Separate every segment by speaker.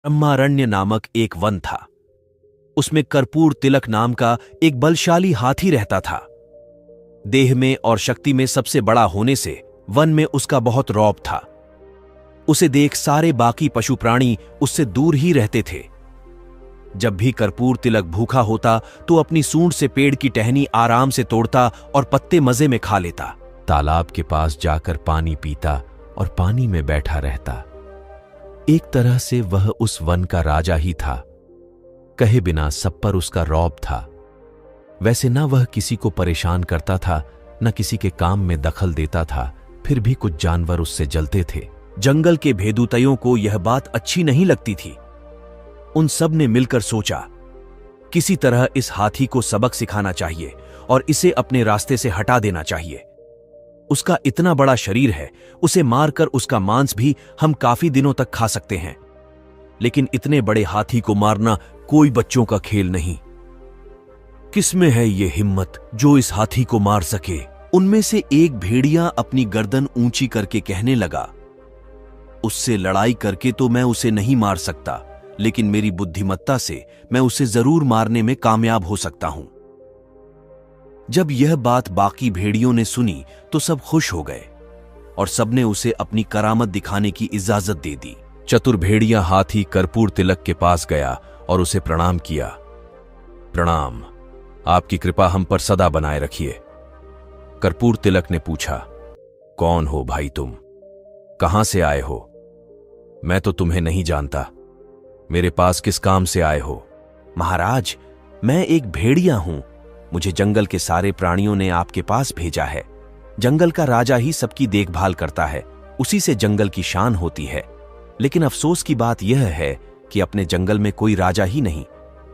Speaker 1: ब्रह्मारण्य नामक एक वन था। उसमें कर्पूर तिलक नाम का एक बलशाली हाथी रहता था। देह में और शक्ति में सबसे बड़ा होने से वन में उसका बहुत रौब था। उसे देख सारे बाकी पशु प्राणी उससे दूर ही रहते थे। जब भी कर्पूर तिलक भूखा होता तो अपनी सूंड से पेड़ की टहनी आराम से तोड़ता और पत्ते मजे में खा लेता। तालाब के पास जाकर पानी पीता और पानी में बैठा रहता। एक तरह से वह उस वन का राजा ही था। कहे बिना सब पर उसका रौब था। वैसे न वह किसी को परेशान करता था, न किसी के काम में दखल देता था। फिर भी कुछ जानवर उससे जलते थे। जंगल के भेदूतयों को यह बात अच्छी नहीं लगती थी। उन सब ने मिलकर सोचा, किसी तरह इस हाथी को सबक सिखाना चाहिए और इसे अपने रास्ते से हटा देना चाहिए। उसका इतना बड़ा शरीर है, उसे मारकर उसका मांस भी हम काफी दिनों तक खा सकते हैं, लेकिन इतने बड़े हाथी को मारना कोई बच्चों का खेल नहीं। किसमें है ये हिम्मत जो इस हाथी को मार सके? उनमें से एक भेड़िया अपनी गर्दन ऊंची करके कहने लगा, उससे लड़ाई करके तो मैं उसे नहीं मार सकता, लेकिन मेरी बुद्धिमत्ता से मैं उसे जरूर मारने में कामयाब हो सकता हूं। जब यह बात बाकी भेड़ियों ने सुनी तो सब खुश हो गए और सबने उसे अपनी करामत दिखाने की इजाजत दे दी। चतुर भेड़िया हाथी कर्पूर तिलक के पास गया और उसे प्रणाम किया। प्रणाम, आपकी कृपा हम पर सदा बनाए रखिए। कर्पूर तिलक ने पूछा, कौन हो भाई तुम? कहां से आए हो? मैं तो तुम्हें नहीं जानता। मेरे पास किस काम से आए हो? महाराज, मैं एक भेड़िया हूं। मुझे जंगल के सारे प्राणियों ने आपके पास भेजा है। जंगल का राजा ही सबकी देखभाल करता है, उसी से जंगल की शान होती है। लेकिन अफसोस की बात यह है कि अपने जंगल में कोई राजा ही नहीं।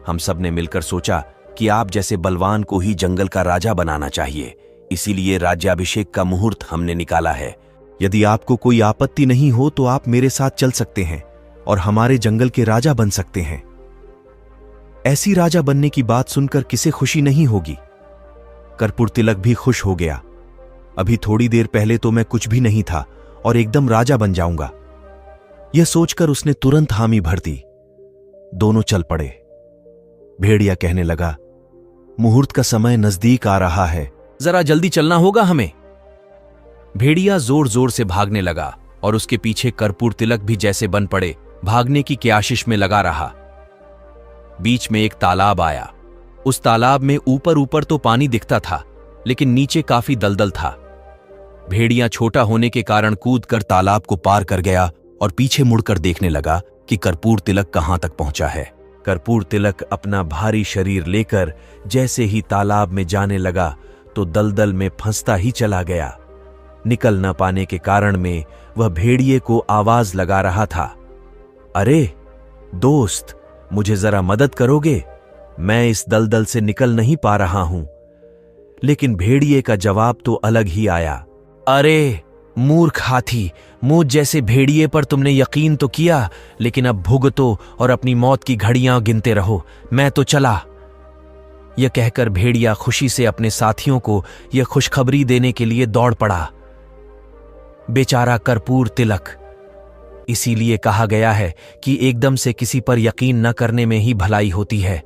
Speaker 1: हम सब ने मिलकर सोचा कि आप जैसे बलवान को ही जंगल का राजा बनाना चाहिए, इसीलिए राज्याभिषेक का मुहूर्त हमने निकाला है। यदि आपको कोई आपत्ति नहीं हो तो आप मेरे साथ चल सकते हैं और हमारे जंगल के राजा बन सकते हैं। ऐसी राजा बनने की बात सुनकर किसे खुशी नहीं होगी? कर्पूर तिलक भी खुश हो गया। अभी थोड़ी देर पहले तो मैं कुछ भी नहीं था और एकदम राजा बन जाऊंगा। यह सोचकर उसने तुरंत हामी भर दी। दोनों चल पड़े। भेड़िया कहने लगा, मुहूर्त का समय नजदीक आ रहा है, जरा जल्दी चलना होगा हमें। भेड़िया जोर जोर से भागने लगा और उसके पीछे कर्पूर तिलक भी जैसे बन पड़े, भागने की क्याशिश में लगा रहा। बीच में एक तालाब आया। उस तालाब में ऊपर ऊपर तो पानी दिखता था, लेकिन नीचे काफी दलदल था। भेड़िया छोटा होने के कारण कूदकर तालाब को पार कर गया और पीछे मुड़कर देखने लगा कि कर्पूर तिलक कहां तक पहुंचा है। कर्पूर तिलक अपना भारी शरीर लेकर जैसे ही तालाब में जाने लगा तो दलदल में फंसता ही चला गया। निकल न पाने के कारण में वह भेड़िए को आवाज लगा रहा था, अरे दोस्त, मुझे जरा मदद करोगे? मैं इस दलदल से निकल नहीं पा रहा हूं। लेकिन भेड़िए का जवाब तो अलग ही आया, अरे मूर्ख हाथी, मुझ जैसे भेड़िए पर तुमने यकीन तो किया, लेकिन अब भुगतो और अपनी मौत की घड़ियां गिनते रहो। मैं तो चला। यह कहकर भेड़िया खुशी से अपने साथियों को यह खुशखबरी देने के लिए दौड़ पड़ा। बेचारा कर्पूर तिलक। इसीलिए कहा गया है कि एकदम से किसी पर यकीन न करने में ही भलाई होती है।